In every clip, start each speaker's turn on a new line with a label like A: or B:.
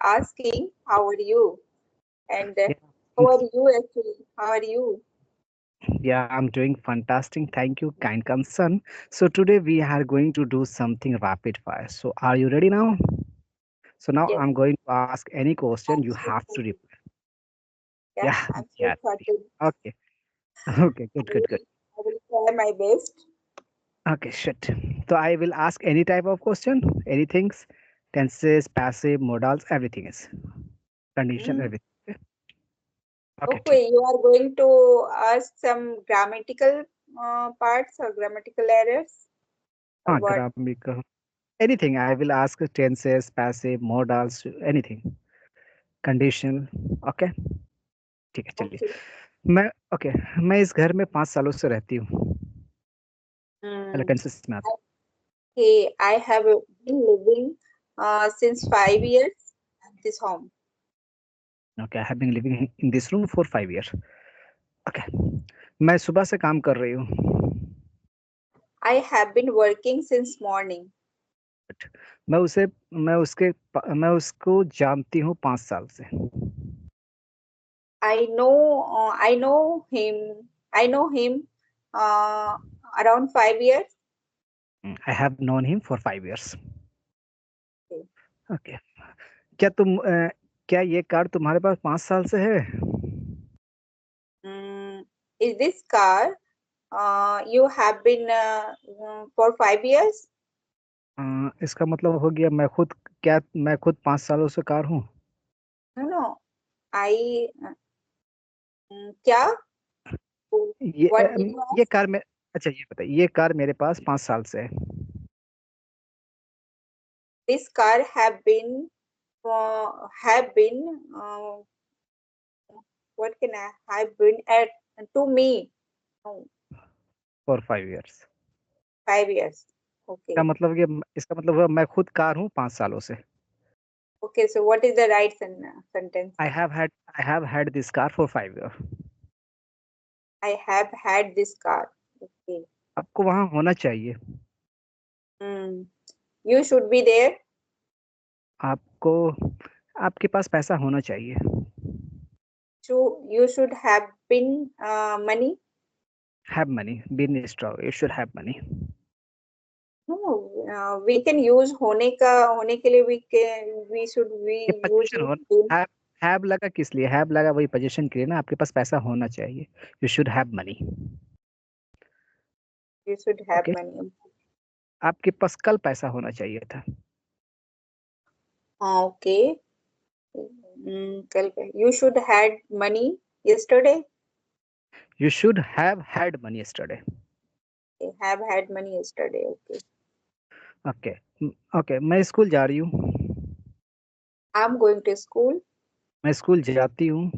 A: asking how are you, and
B: Yeah,
A: how are you actually? How are you?
B: yeah, I'm doing fantastic. Thank you, kind concern. So today we are going to do something rapid fire. So are you ready now? So now
A: Yes,
B: I'm going to ask any question
A: I'm
B: you
A: so
B: have to
A: excited.
B: reply.
A: Yeah,
B: Yeah,
A: I'm so
B: yeah.
A: excited.
B: Okay. Okay,
A: I
B: good, good, good.
A: will, I will try my best.
B: Okay, shit. So I will ask any type of question, anything, tenses, passive, modals, everything is condition,
A: Mm.
B: everything. Okay, ठीक.
A: Okay, you are going to ask some grammatical parts or grammatical errors or
B: हाँ,
A: what?
B: grammatical. Anything. I will ask tenses, passive, modals, anything. Conditional. Okay, ठीक है चलिए.
A: Okay.
B: मैं okay मैं इस घर में 5 सालों से रहती हूँ. पहले
A: Mm.
B: टेंसेस में आता
A: Okay, I have been living since 5 years at this home.
B: हूँ. Okay I have been living in this room for 5 years. Okay मैं सुबह से काम कर रही हूँ.
A: I have been working since morning.
B: मैं उसे मैं उसको जानती हूँ 5 साल से.
A: I know him. I know him uh, around 5 years.
B: I have known him for 5 years.
A: Okay.
B: Okay क्या तुम क्या ये कार तुम्हारे पास 5 साल से है?
A: Mm, is this car you have been for 5 years?
B: इसका मतलब हो गया मैं खुद 5 सालों से कार हूँ.
A: No, no. I क्या? What did you
B: ये
A: ask?
B: कार में अच्छा ये बताइए ये कार मेरे पास 5 साल से है.
A: This car have been what can I have been at to me? No,
B: for 5 years.
A: 5 years. Okay.
B: इसका मतलब हुआ मैं खुद कार हूँ 5 सालों से.
A: Okay. So what is the right sentence?
B: I have had this car for 5 years.
A: I have had this car. Okay.
B: आपको वहाँ होना चाहिए.
A: Hmm. You should be there.
B: आपको आपके पास पैसा होना चाहिए.
A: You should have been money.
B: Have money been strong you should have money.
A: No, we can use होने के लिए we should we
B: ये
A: use
B: पोजीशन हो.
A: been.
B: हैव लगा किस लिए? हैव लगा वही पोजीशन के लिए ना. आपके पास पैसा होना चाहिए. You should have money.
A: You should have
B: okay
A: money.
B: आपके पास कल पैसा होना चाहिए था.
A: Okay. You should had money yesterday.
B: You should have had money yesterday.
A: Okay, have had money yesterday. Okay.
B: Okay okay मैं स्कूल जा रही हूँ.
A: I'm going to school.
B: मैं स्कूल जाती हूँ.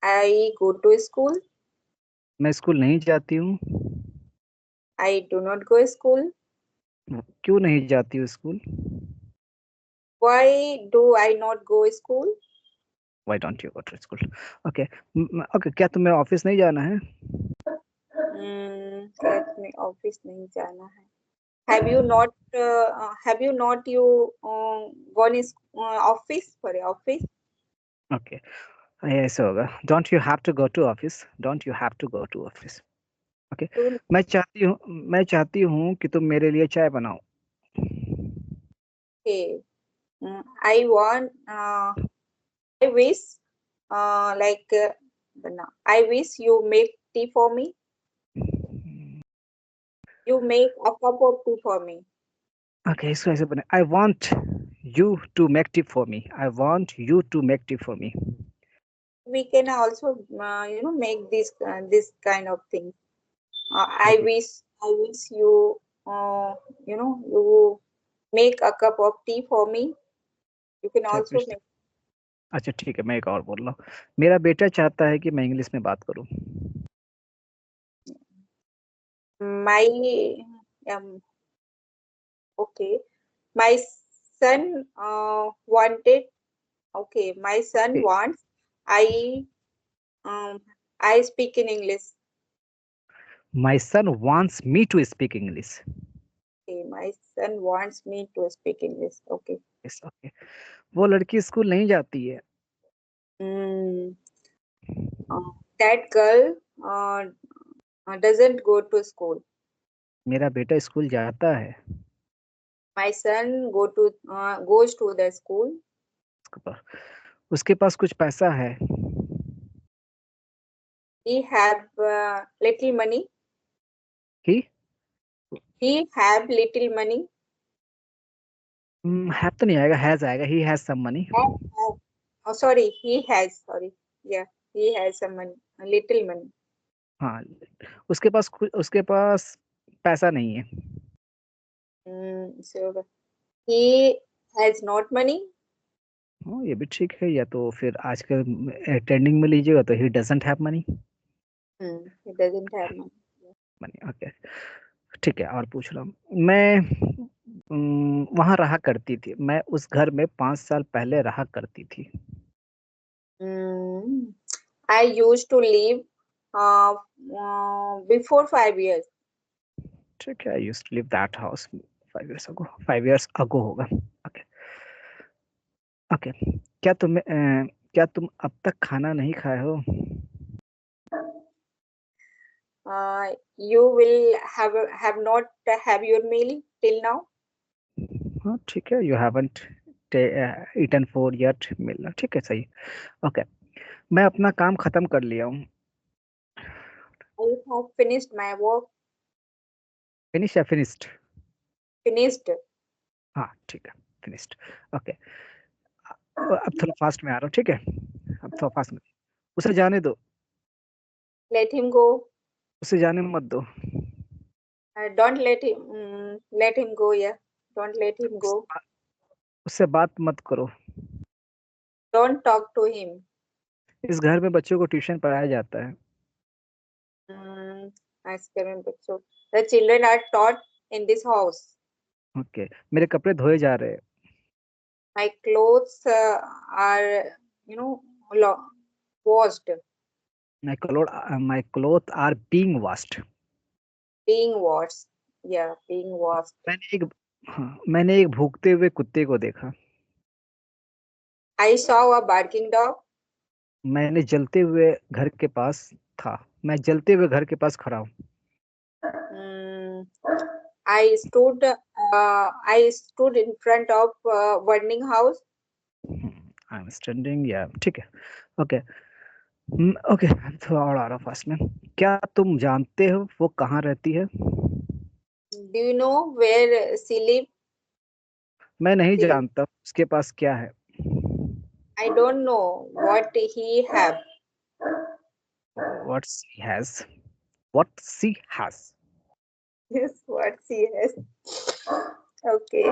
A: I go to school.
B: मैं स्कूल नहीं जाती हूँ.
A: I do not go to school.
B: क्यों नहीं जाती हूँ school?
A: Why do I not go to school?
B: Why don't you go to school? Okay okay क्या तुम्हें ऑफिस नहीं जाना है?
A: क्या तुम्हें ऑफिस नहीं जाना है? Have you not you gone is office for office?
B: Okay ऐसा होगा. Don't you have to go to office. Don't you have to go to office. Okay
A: To
B: मैं चाहती हूँ कि तुम मेरे लिए चाय बनाओ.
A: okay. I want I wish like no, I wish you make tea for me. You make a cup of tea for me.
B: Okay इसको ऐसे बने. I want you to make tea for me. I want you to make tea for me.
A: We can also make this kind of thing. I wish you you make a cup of tea for me. You can also make
B: अच्छा ठीक है मैं एक और बोल रहा हूँ. मेरा बेटा चाहता है कि मैं इंग्लिश में बात करूँ.
A: my um okay. My son wanted okay. My son wants I um I speak in English.
B: My son wants me to speak English.
A: Okay, my son wants me to speak English. Okay.
B: Yes okay. वो लड़की school नहीं जाती है।
A: Mm, that girl doesn't go to school.
B: मेरा बेटा school जाता है।
A: My son goes to the school.
B: उसके पास कुछ पैसा है।
A: He have little money.
B: He
A: He have little money.
B: है तो नहीं आएगा, हैज आएगा। He has some money.
A: Have. Oh, sorry. He has. Sorry. Yeah. He has some money. Little money.
B: हाँ, उसके पास पैसा नहीं है।
A: So he has not money.
B: हाँ, ये भी ठीक है। या तो फिर आजकल ट्रेंडिंग में लीजिएगा तो he doesn't have money.
A: He doesn't have money.
B: Money, okay. ठीक है, और पूछ रहा हूँ मैं। वहां रहा करती थी। मैं उस घर में 5 साल पहले रहा करती थी।
A: Mm, I used to live uh, before 5 years.
B: ठीक है, I used to live that house 5 years ago। 5 years ago होगा। ओके। ओके। क्या तुम अब तक खाना नहीं खाए हो?
A: You will have not have your meal till now.
B: हाँ ठीक है, you haven't eaten for yet meal. ठीक है, सही। ओके। मैं अपना काम खत्म कर लिया हूँ।
A: I have finished my work.
B: Finish या फिनिश्ड?
A: Finished.
B: हाँ ठीक है, फिनिश्ड। ओके। अब थोड़ा फास्ट में आ रहा हूँ, ठीक है। अब थोड़ा फास्ट में। उसे जाने दो।
A: Let him go.
B: उसे जाने मत दो।
A: Don't let him go. Yeah. Don't let him
B: उस-
A: go.
B: उससे बात मत करो।
A: Don't talk to him.
B: इस घर में बच्चों को ट्यूशन पढ़ाया जाता है।
A: Experiment. So the children are taught in this house.
B: Okay. मेरे कपड़े धोए जा रहे हैं।
A: My clothes are, you know, washed,
B: my cloth are being washed.
A: being washed. Yeah, being washed.
B: मैंने एक भूखते हुए कुत्ते को देखा।
A: I saw a barking dog.
B: मैंने जलते हुए घर के पास था। मैं जलते हुए घर के पास खड़ा हूँ।
A: Mm, I stood in front of burning house.
B: I am standing, या ठीक है। ओके। ओके, थोड़ा और आ रहा फास्ट में। क्या तुम जानते हो वो कहाँ रहती है?
A: Do you know where she live?
B: मैं नहीं
A: She live.
B: जानता उसके पास क्या है।
A: I don't know what he have.
B: What she has. What she has.
A: Yes, what she has. Okay.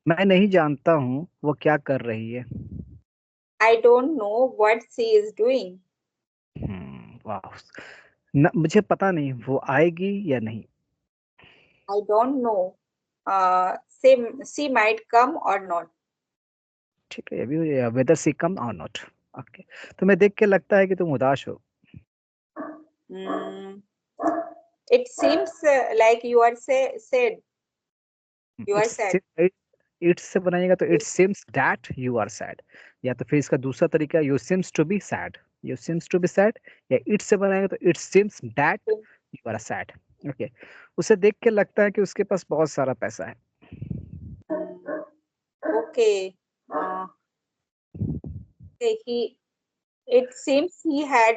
B: मैं नहीं जानता हूँ वो क्या कर रही है।
A: I don't know what she is doing.
B: वाह। मुझे पता नहीं वो आएगी या नहीं।
A: I don't know. She might come or not.
B: ठीक है, ये भी वेदर सी कम और नॉट। ओके। तुम्हें देख के लगता है कि तुम उदास हो।
A: Mm, it seems like you are sad. You are sad.
B: It's से बनाइएगा तो it seems that you are sad. या तो फिर इसका दूसरा तरीका, you seems to be sad. You seems to be sad. या इट से बनाएगा तो it seems that you are sad. Okay. उसे देख के लगता है कि उसके पास बहुत सारा पैसा है।
A: Okay. Okay. It seems he had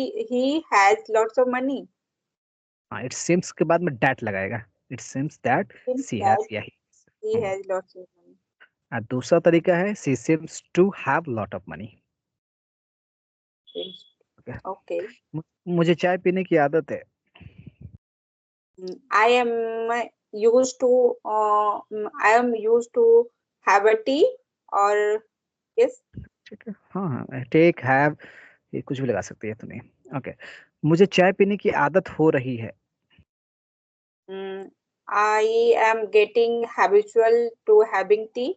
A: he has lots of money.
B: हाँ, इट सिम्स के बाद में दैट लगाएगा। It seems that
A: Seems
B: she has
A: that
B: या
A: he has lots of money.
B: दूसरा तरीका है she seems to have lot of money.
A: Okay.
B: मुझे चाय पीने की आदत है।
A: I am used to have a tea or yes.
B: ठीक है, हाँ हाँ, टेक हैव, ये कुछ भी लगा सकते हैं, तो नहीं। ओके। मुझे चाय पीने की आदत हो रही है।
A: I am getting habitual to having tea.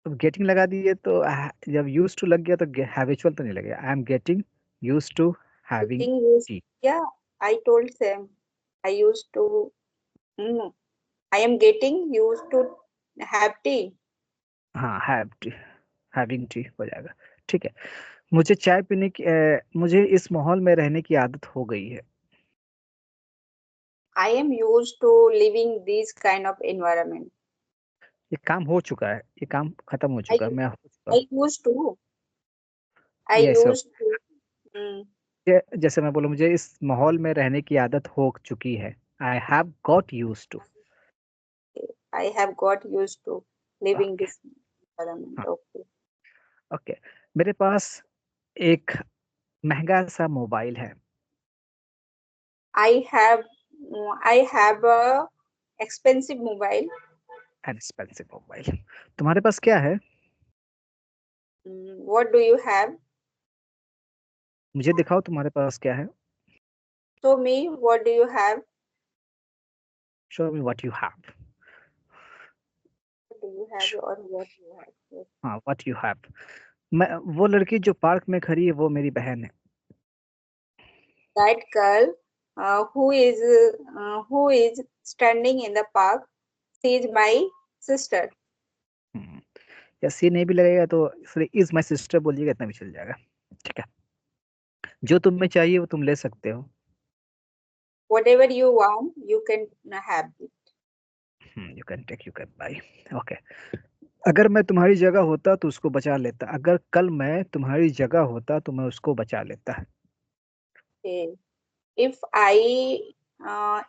B: तो गेटिंग लगा दिए तो जब यूज टू लग गया तो हैबिचुअल तो नहीं लगेगा। I am getting use to having
A: Getting used.
B: Tea.
A: Yeah, I told Sam. I used to. I am getting used to have tea.
B: हाँ, हैविंग टी हो जाएगा। ठीक है। मुझे चाय पीने की मुझे इस माहौल में रहने की आदत हो गई है।
A: I am used to living this kind of environment.
B: ये काम हो चुका है, ये काम खत्म हो
A: I
B: चुका है, मैं हो चुका
A: I
B: हूँ।
A: used to. I
B: yes.
A: used to. Mm,
B: जैसे मैं बोलूँ, मुझे इस माहौल में रहने की आदत हो चुकी है। I have got use to.
A: I have got used to living
B: okay.
A: this environment.
B: हाँ।
A: Okay.
B: ओके। मेरे पास एक महंगा सा मोबाइल है।
A: I have I have a expensive mobile.
B: Expensive mobile. तुम्हारे पास क्या है?
A: What do you have?
B: मुझे दिखाओ तुम्हारे पास क्या है।
A: Show me what do you have?
B: Show me what you have.
A: What do you have or what you have? Yes.
B: हाँ, what you have. मैं वो लड़की जो पार्क में खड़ी है वो मेरी बहन है।
A: That girl who is standing in the park, she is my sister.
B: हम्म, या सी नहीं भी लगेगा तो इसलिए इज माई सिस्टर बोलिएगा, इतना भी चल जाएगा। ठीक है। जो तुम्हें चाहिए वो तुम ले सकते हो।
A: Whatever you want, you can have it.
B: You can take, you can buy. Okay. अगर मैं तुम्हारी जगह होता तो उसको बचा लेता। अगर कल मैं तुम्हारी जगह होता तो मैं उसको बचा लेता।
A: Okay. If I uh,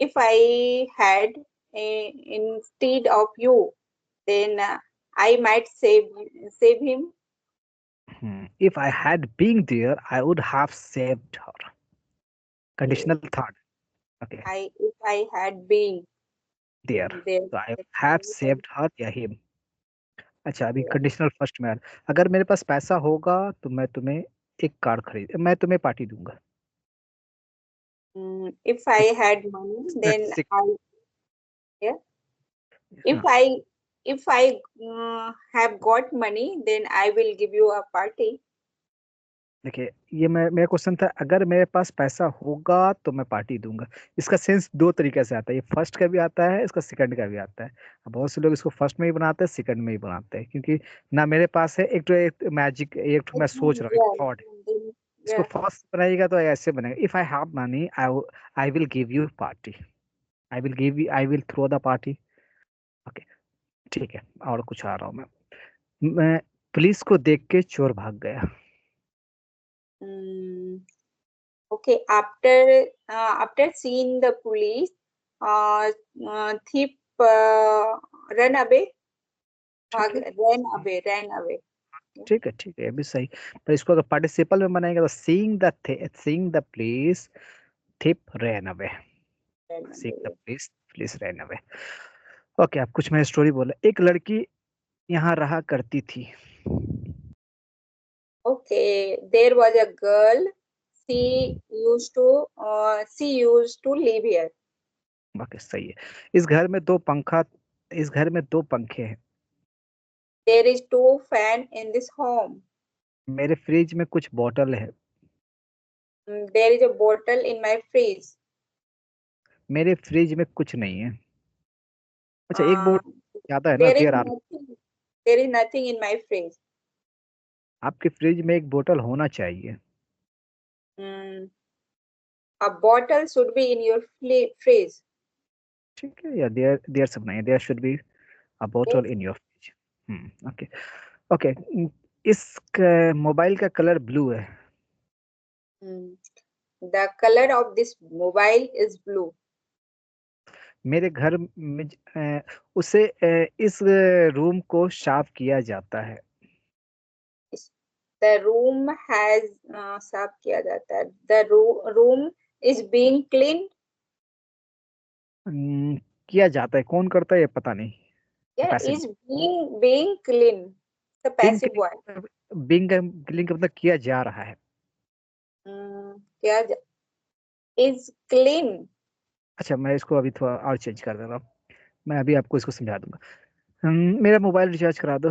A: if I had instead of you, then I might save him.
B: If I had been there I would have saved her.
A: Okay.
B: Conditional third. Okay.
A: If I had been
B: there
A: there,
B: तो I
A: then
B: have
A: I would have
B: saved her या him. अच्छा, अभी
A: saved.
B: Conditional first में अगर मेरे पास पैसा होगा तो मैं तुम्हें पार्टी दूंगा।
A: If I had money, then
B: sick-
A: I yeah. If
B: हाँ।
A: I if I have got money, then I will give you a party.
B: देखिए, ये मेरा क्वेश्चन था, अगर मेरे पास पैसा होगा तो मैं पार्टी दूंगा। इसका सेंस दो तरीके से आता है, ये फर्स्ट का भी आता है, इसका सेकंड का भी आता है। अब बहुत से लोग इसको फर्स्ट में ही बनाते हैं, सेकंड में ही बनाते हैं, क्योंकि ना मेरे पास है एक मैजिक, एक तो मैं सोच रहा हूँ, एक
A: Yeah,
B: थॉट।
A: then,
B: इसको
A: yeah.
B: फर्स्ट बनाइएगा तो ऐसे बनेगा, if I have money I will give you party. I will throw the party. Okay. ठीक है। और कुछ आ रहा हूँ मैं पुलिस को देख के चोर भाग गया।
A: Mm, okay. After seeing the police, thief run away.
B: ठीक है।
A: Ran away. Yeah,
B: ठीक है। ठीक है, ये भी सही। पर इसको अगर पार्टिसिपल में बनाएंगे तो seeing the police thief ran away.
A: ran
B: seeing the
A: away.
B: Police ran away. Okay, अब कुछ मैं स्टोरी बोला। एक लड़की यहाँ रहा करती थी।
A: Okay, there was a girl. She used to live here.
B: Okay, सही है। इस घर में दो पंखे हैं।
A: There is two fan in this home.
B: मेरे फ्रिज में कुछ बॉटल है।
A: There is a bottle in my fridge.
B: मेरे फ्रिज में कुछ नहीं है। अच्छा, एक
A: Uh,
B: बोतल ज्यादा है ना,
A: there is
B: there are.
A: nothing. There is nothing in my fridge.
B: आपके फ्रिज में एक बोतल होना चाहिए।
A: Mm, a bottle should be in your fridge.
B: ठीक है, या देयर देयर सब नहीं, देयर शुड बी अ बोतल
A: Yes.
B: In your fridge. Okay. Okay. इस मोबाइल का कलर ब्लू है।
A: Mm, the color of this mobile is blue.
B: मेरे घर में इस रूम को साफ किया जाता है।
A: The room has साफ किया जाता है. The room is being cleaned.
B: किया जाता है, कौन करता है ये पता नहीं।
A: Yeah,
B: passive.
A: is being clean. The
B: being
A: passive one.
B: Being clean का मतलब किया जा रहा है।
A: क्या is clean.
B: अच्छा, मैं इसको अभी थोड़ा और चेंज कर दे रहा हूँ। मैं अभी आपको इसको समझा दूंगा। मेरा मोबाइल रिचार्ज करा दो।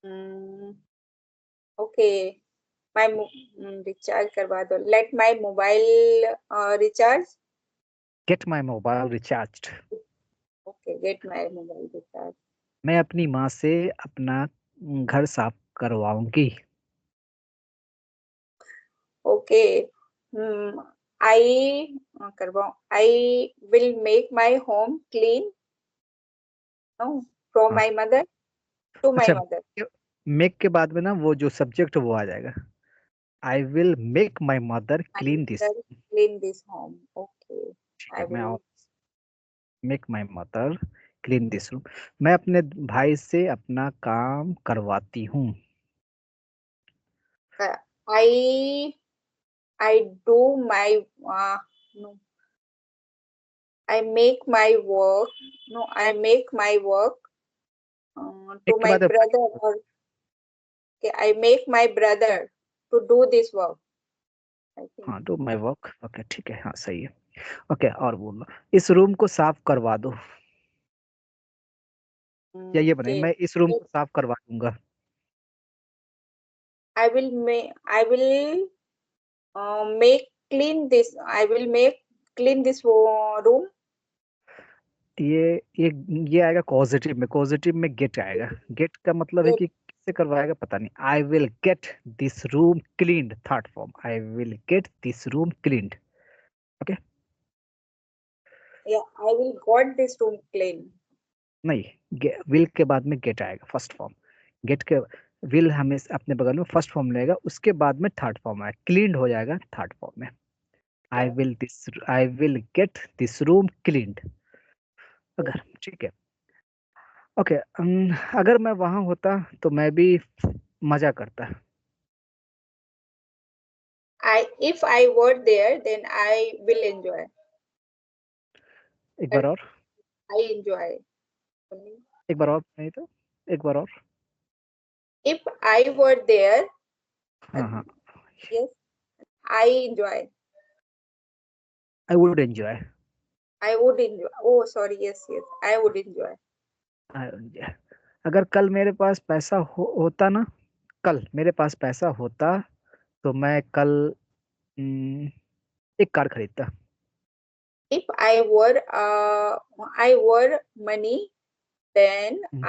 A: Mm, okay. Recharge करवा दो. Let my mobile recharge.
B: Get my mobile recharge.
A: Okay, get my mobile recharge.
B: मैं अपनी माँ से अपना घर साफ करवाऊंगी।
A: Okay. Hmm. I will make my home clean. No, from
B: हाँ,
A: my mother to my
B: अच्छा,
A: mother.
B: मेक के बाद में ना वो जो सब्जेक्ट वो आ जाएगा। I will make my mother
A: My
B: clean this.
A: mother clean this home. Okay.
B: ठीक
A: I
B: है, मैं
A: will.
B: Make my mother clean this room. मैं अपने भाई से अपना काम करवाती हूँ।
A: I I do my no. I make my work. No, I make my work
B: एक
A: to
B: के
A: my
B: बाद में
A: brother, or okay, I make my brother to do this work. I think.
B: हाँ, डू माई वर्क। ओके, ठीक है, हाँ सही है। ओके, और बोलो, इस रूम को साफ करवा दो। या ये बनाइए,
A: Okay.
B: मैं इस रूम को साफ करवा दूंगा।
A: I will make. I will make clean this. I will make clean this room.
B: ये ये आएगा पॉजिटिव में, पॉजिटिव में गेट आएगा। गेट का मतलब है
A: Get,
B: कि किससे करवाएगा पता नहीं। I will get this room cleaned, third form, I will get this room cleaned. Okay,
A: yeah, I will got this room clean.
B: नहीं, विल के बाद में गेट आएगा, फर्स्ट फॉर्म। गेट के विल हमें अपने बगल में फर्स्ट फॉर्म लेगा, उसके बाद में थर्ड फॉर्म आएगा, क्लीन्ड हो जाएगा थर्ड फॉर्म में। I will get this room cleaned. अगर ठीक है, ओके, अगर मैं वहां होता तो मैं भी मजा करता।
A: If I were there, then I will enjoy.
B: एक
A: But
B: बार और,
A: I enjoy.
B: एक बार और, नहीं तो एक बार और।
A: If I were there, uh,
B: हाँ हाँ,
A: yes, I enjoy.
B: I would enjoy.
A: I would enjoy. Oh, sorry. Yes, yes. I would enjoy.
B: अगर कल मेरे पास पैसा होता ना, कल मेरे पास पैसा होता तो मैं कल एक कार खरीदता।
A: If I were money, then
B: hmm,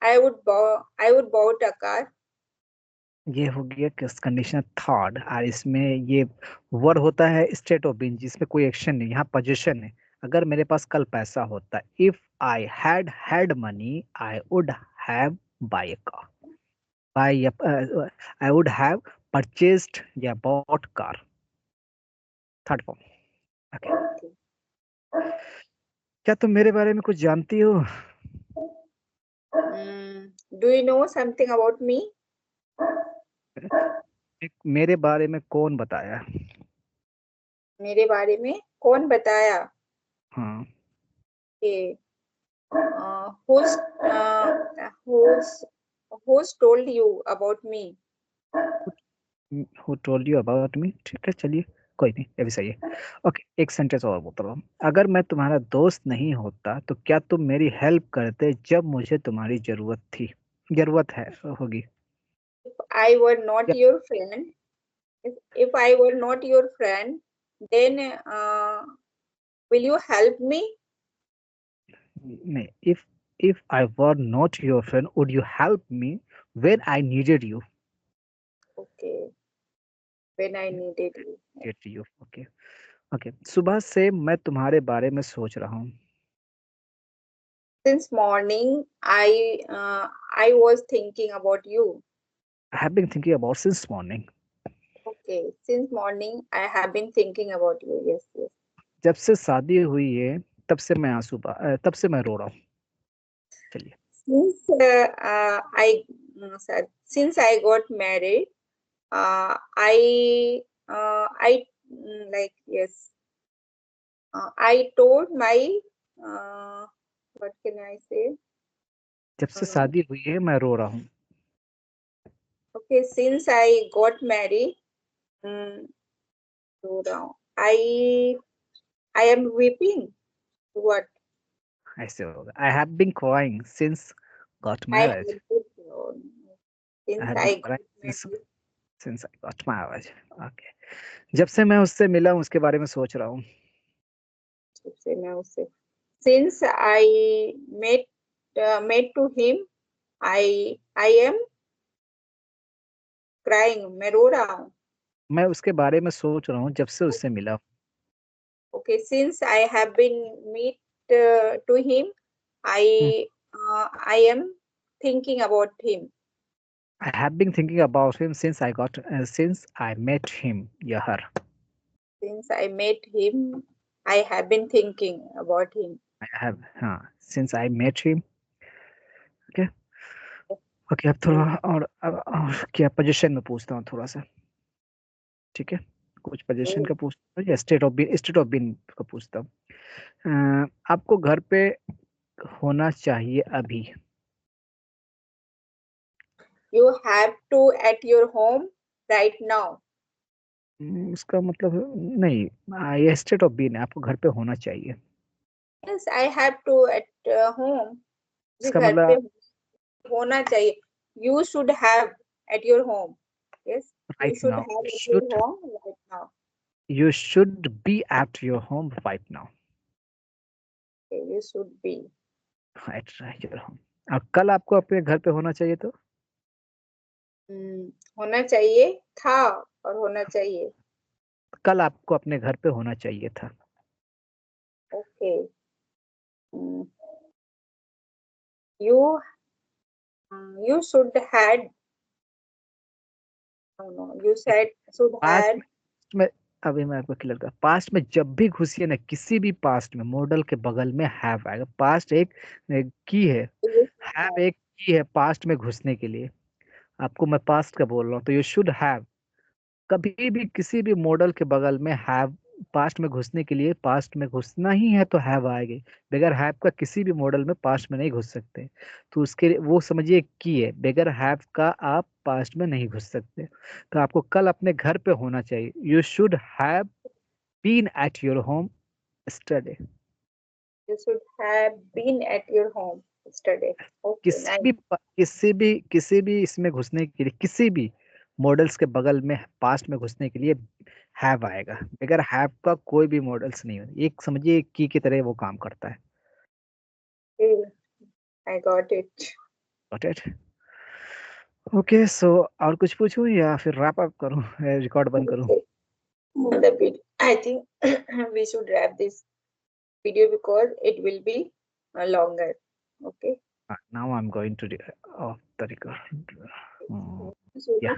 A: I would bought a car.
B: ये हो गया किस कंडीशन थर्ड, और इसमें ये वर्ड होता है स्टेट ऑफ बीइंग, जिसमें कोई एक्शन नहीं, यहाँ पोजीशन है। अगर मेरे पास कल पैसा होता, if I had money I would have buy a car, buy I would have purchased या bought car, third form. Okay,
A: Okay.
B: क्या तुम मेरे बारे में कुछ जानती हो?
A: Do you know something about me?
B: मेरे बारे में कौन बताया?
A: मेरे बारे में कौन बताया?
B: हाँ,
A: Okay. Who's who's who's told you about me?
B: Who told you about me, ठीक है, चलिए, कोई नहीं, ये भी सही है। ओके, एक सेंटेंस और बोलता हूँ, अगर मैं तुम्हारा दोस्त नहीं होता तो क्या तुम मेरी हेल्प करते जब मुझे तुम्हारी जरूरत थी, जरूरत है होगी।
A: If I were not
B: जब
A: your friend, if I were not your friend, then will you help me?
B: नहीं, if I were not your friend would you help me when I needed you.
A: Okay, when I needed you.
B: Get you, okay. Okay, सुबह से मैं तुम्हारे बारे में सोच रहा हूँ।
A: Since morning, I was thinking about you.
B: I have been thinking about since morning.
A: Okay, since morning, I have been thinking about you. Yes, yes.
B: जब से शादी हुई है तब से मैं रो रहा हूँ। चलिए,
A: Since since I got married, I like yes. I told my what can I say?
B: जब से
A: Uh,
B: शादी हुई है मैं रो रहा हूँ।
A: okay, since I got married, um, so now I am weeping. What
B: ऐसे होगा, I have been crying since got
A: I
B: marriage.
A: had to
B: I
A: since
B: have been
A: I got
B: crying
A: married.
B: Since I got marriage. Okay, जब से मैं उससे मिला हूँ उसके बारे में सोच रहा हूँ।
A: सबसे मैं उससे since I met met to him, I am crying. मैं रो रहा हूँ.
B: मैं उसके बारे में सोच रहा हूँ जब से उससे मिला.
A: Okay, since I have been meet to him, I am thinking about him.
B: I have been thinking about him since I met him या her.
A: Since I met him, I have been thinking about him.
B: I have हाँ since I met him. Okay. Okay अब थोड़ा और क्या position में पूछता हूँ थोड़ा सा. ठीक है, कुछ पोजीशन का पूछता हूँ या स्टेट ऑफ बीइंग का पूछता हूँ. आपको घर पे होना चाहिए अभी.
A: You have to at your home right now.
B: इसका मतलब नहीं, ये स्टेट ऑफ बीइंग है, आपको घर पे होना चाहिए.
A: Yes, I have to at home. मुझे
B: इसका
A: घर पे
B: मतलब
A: होना चाहिए. You should have at your home. Yes, you
B: right
A: should
B: now
A: have at your home right now.
B: you should be at your home right now.
A: Okay, you should be.
B: at your home. और कल आपको अपने घर पे होना चाहिए तो
A: होना चाहिए था और होना चाहिए.
B: कल आपको अपने घर पे होना चाहिए था.
A: Okay. You you should had. No, you said should
B: past
A: had.
B: में अभी मैं आपको क्लियर कर, पास्ट में जब भी घुसिए ना किसी भी पास्ट में मॉडल के बगल में हैव आएगा. पास्ट एक की है,
A: You should
B: हैव
A: have.
B: एक की है पास्ट में घुसने के लिए. आपको मैं पास्ट का बोल रहा हूँ तो यू शुड हैव. कभी भी किसी भी मॉडल के बगल में हैव पास्ट में घुसने के लिए, पास्ट में घुसना ही है तो हैव आएगी. बगैर हैव का किसी भी मॉडल में पास्ट में नहीं घुस सकते. तो उसके लिए वो समझिए की है, बगैर हैव का आप पास्ट में नहीं घुस सकते. तो आपको कल अपने घर पे होना चाहिए. You should have been at your home yesterday.
A: You should have been at your home yesterday. Okay, nice.
B: किसी भी इसमें घुसने के लिए, किसी भी मॉडल्स के बगल में पास्ट में घुसने के लिए हैव आएगा. अगर हैव का कोई भी मॉडल्स नहीं होता, एक समझिए एक की तरह वो काम करता है.
A: Okay, I got it.
B: Got it. Okay so और कुछ पूछूं या फिर रैप अप करूं, रिकॉर्ड बंद करूं.
A: Okay. The video. I think we should wrap this video because it will be longer. Okay.
B: Now I am going two of the record.
A: So
B: या